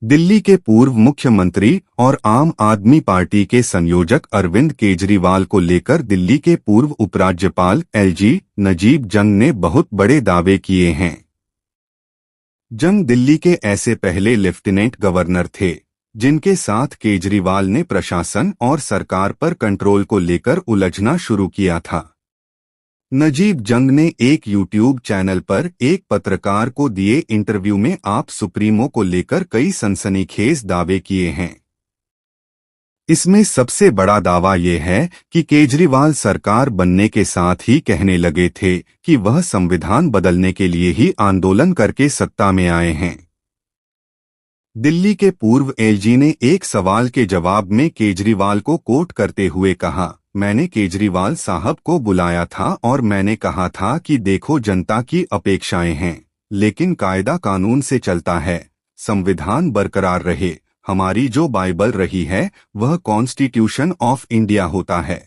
दिल्ली के पूर्व मुख्यमंत्री और आम आदमी पार्टी के संयोजक अरविंद केजरीवाल को लेकर दिल्ली के पूर्व उपराज्यपाल एलजी नजीब जंग ने बहुत बड़े दावे किए हैं। जंग दिल्ली के ऐसे पहले लेफ्टिनेंट गवर्नर थे जिनके साथ केजरीवाल ने प्रशासन और सरकार पर कंट्रोल को लेकर उलझना शुरू किया था। नजीब जंग ने एक यूट्यूब चैनल पर एक पत्रकार को दिए इंटरव्यू में आप सुप्रीमो को लेकर कई सनसनीखेज दावे किए हैं। इसमें सबसे बड़ा दावा ये है कि केजरीवाल सरकार बनने के साथ ही कहने लगे थे कि वह संविधान बदलने के लिए ही आंदोलन करके सत्ता में आए हैं। दिल्ली के पूर्व एलजी ने एक सवाल के जवाब में केजरीवाल को कोट करते हुए कहा, मैंने केजरीवाल साहब को बुलाया था और मैंने कहा था कि देखो जनता की अपेक्षाएं हैं, लेकिन कायदा कानून से चलता है, संविधान बरकरार रहे, हमारी जो बाइबल रही है वह कॉन्स्टिट्यूशन ऑफ इंडिया होता है,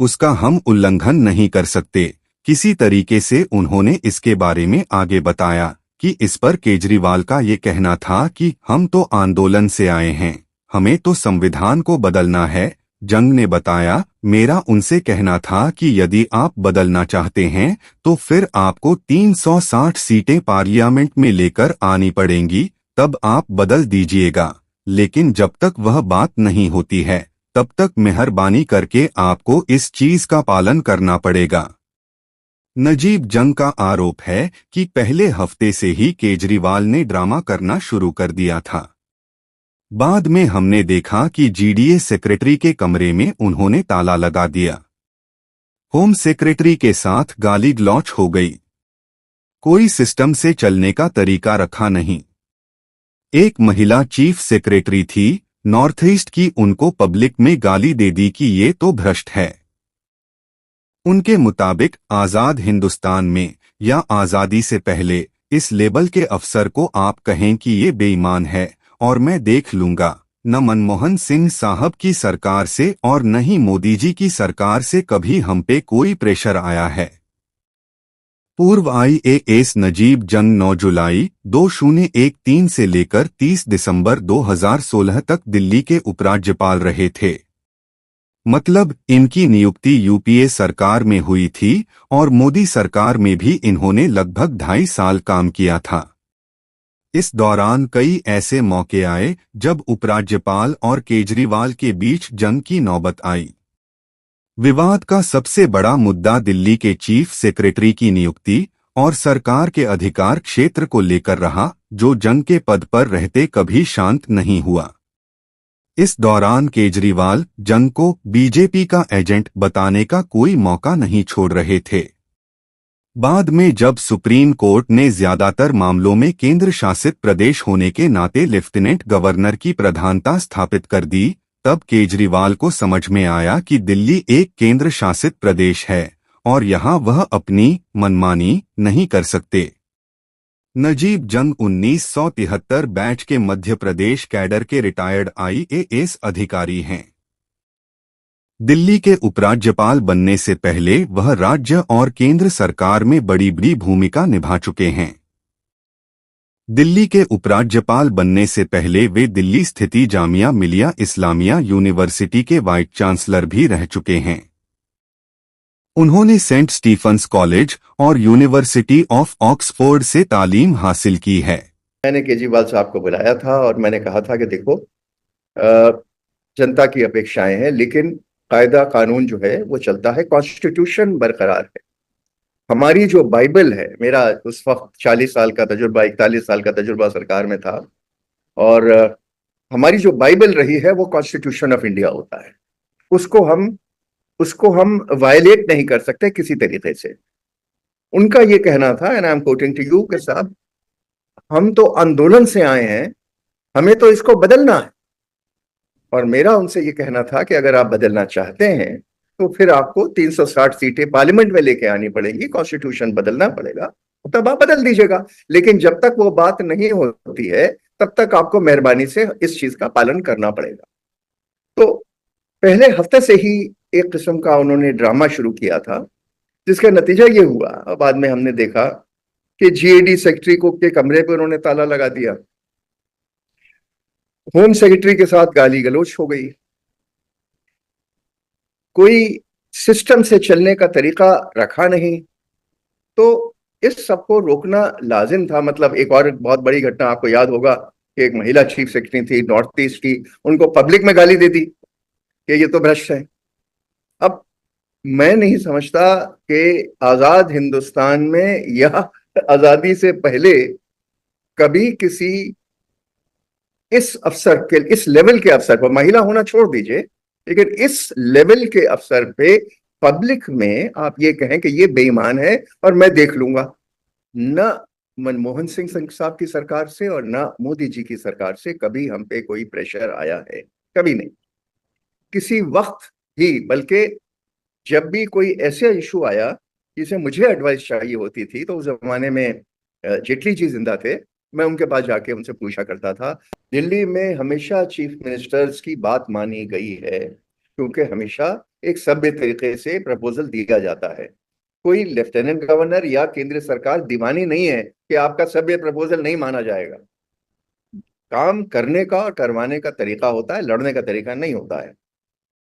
उसका हम उल्लंघन नहीं कर सकते। किसी तरीके से उन्होंने इसके बारे में आगे बताया कि इस पर केजरीवाल का ये कहना था कि हम तो आंदोलन से आए हैं, हमें तो संविधान को बदलना है। जंग ने बताया, मेरा उनसे कहना था कि यदि आप बदलना चाहते हैं तो फिर आपको 360 सीटें पार्लियामेंट में लेकर आनी पड़ेंगी, तब आप बदल दीजिएगा, लेकिन जब तक वह बात नहीं होती है तब तक मेहरबानी करके आपको इस चीज का पालन करना पड़ेगा। नजीब जंग का आरोप है कि पहले हफ्ते से ही केजरीवाल ने ड्रामा करना शुरू कर दिया था। बाद में हमने देखा कि जीडीए सेक्रेटरी के कमरे में उन्होंने ताला लगा दिया। होम सेक्रेटरी के साथ गाली गलौच हो गई। कोई सिस्टम से चलने का तरीका रखा नहीं। एक महिला चीफ सेक्रेटरी थी नॉर्थ ईस्ट की, उनको पब्लिक में गाली दे दी कि ये तो भ्रष्ट है। उनके मुताबिक आजाद हिंदुस्तान में या आजादी से पहले इस लेवल के अफसर को आप कहें कि ये बेईमान है और मैं देख लूंगा। न मनमोहन सिंह साहब की सरकार से और न ही मोदी जी की सरकार से कभी हम पे कोई प्रेशर आया है। पूर्व आईएएस नजीब जंग 9 जुलाई 2013 से लेकर 30 दिसंबर 2016 तक दिल्ली के उपराज्यपाल रहे थे। मतलब इनकी नियुक्ति यूपीए सरकार में हुई थी और मोदी सरकार में भी इन्होंने लगभग 2.5 साल काम किया था। इस दौरान कई ऐसे मौके आए जब उपराज्यपाल और केजरीवाल के बीच जंग की नौबत आई। विवाद का सबसे बड़ा मुद्दा दिल्ली के चीफ सेक्रेटरी की नियुक्ति और सरकार के अधिकार क्षेत्र को लेकर रहा, जो जंग के पद पर रहते कभी शांत नहीं हुआ। इस दौरान केजरीवाल जंग को बीजेपी का एजेंट बताने का कोई मौका नहीं छोड़ रहे थे। बाद में जब सुप्रीम कोर्ट ने ज्यादातर मामलों में केंद्र शासित प्रदेश होने के नाते लेफ्टिनेंट गवर्नर की प्रधानता स्थापित कर दी, तब केजरीवाल को समझ में आया कि दिल्ली एक केंद्र शासित प्रदेश है और यहां वह अपनी मनमानी नहीं कर सकते। नजीब जंग 1973 बैच के मध्य प्रदेश कैडर के रिटायर्ड आईएएस अधिकारी हैं। दिल्ली के उपराज्यपाल बनने से पहले वह राज्य और केंद्र सरकार में बड़ी बड़ी भूमिका निभा चुके हैं। दिल्ली के उपराज्यपाल बनने से पहले वे दिल्ली स्थित जामिया मिलिया इस्लामिया यूनिवर्सिटी के वाइस चांसलर भी रह चुके हैं। उन्होंने सेंट स्टीफंस कॉलेज और यूनिवर्सिटी ऑफ ऑक्सफोर्ड से तालीम हासिल की है। मैंने केजरीवाल साहब को बुलाया था और मैंने कहा था कि देखो, जनता की अपेक्षाएं हैं, लेकिन कायदा कानून जो है वो चलता है, कॉन्स्टिट्यूशन बरकरार है। हमारी जो बाइबल है, मेरा उस वक्त 40 साल का तजुर्बा, 41 साल का तजुर्बा सरकार में था, और हमारी जो बाइबल रही है वो कॉन्स्टिट्यूशन ऑफ इंडिया होता है। उसको हम वायलेट नहीं कर सकते किसी तरीके से। उनका ये कहना था, and I am quoting to you, कि साहब हम तो आंदोलन से आए हैं, हमें तो इसको बदलना है। और मेरा उनसे ये कहना था कि अगर आप बदलना चाहते हैं तो फिर आपको 360 सीटें पार्लियामेंट में लेके आनी पड़ेंगी, कॉन्स्टिट्यूशन बदलना पड़ेगा, तब आप बदल दीजिएगा। लेकिन जब तक वो बात नहीं होती है तब तक आपको मेहरबानी से इस चीज का पालन करना पड़ेगा। तो पहले हफ्ते से ही एक किस्म का उन्होंने ड्रामा शुरू किया था, जिसका नतीजा ये हुआ, बाद में हमने देखा कि जीएडी सेक्रेटरी को के कमरे पे उन्होंने ताला लगा दिया। होम सेक्रेटरी के साथ गाली गलौच हो गई, कोई सिस्टम से चलने का तरीका रखा नहीं। तो इस सबको रोकना लाजिम था। मतलब एक और बहुत बड़ी घटना आपको याद होगा कि एक महिला चीफ सेक्रेटरी थी नॉर्थ ईस्ट की, उनको पब्लिक में गाली दे दी कि ये तो भ्रष्ट है। अब मैं नहीं समझता कि आजाद हिंदुस्तान में या आजादी से पहले कभी किसी इस अफसर के, इस लेवल के अफसर पर, महिला होना छोड़ दीजिए, लेकिन इस लेवल के अफसर पे पब्लिक में आप ये कहें कि ये बेईमान है और मैं देख लूंगा। न मनमोहन सिंह साहब की सरकार से और ना मोदी जी की सरकार से कभी हम पे कोई प्रेशर आया है, कभी नहीं, किसी वक्त भी। बल्कि जब भी कोई ऐसा इशू आया जिसे मुझे एडवाइस चाहिए होती थी, तो उस जमाने में जेटली जी जिंदा थे, मैं उनके पास जाके उनसे पूछा करता था। दिल्ली में हमेशा चीफ मिनिस्टर्स की बात मानी गई है, क्योंकि हमेशा एक सभ्य तरीके से प्रपोजल दिया जाता है। कोई लेफ्टिनेंट गवर्नर या केंद्र सरकार दीवानी नहीं है कि आपका सभ्य प्रपोजल नहीं माना जाएगा। काम करने का और करवाने का तरीका होता है, लड़ने का तरीका नहीं होता है।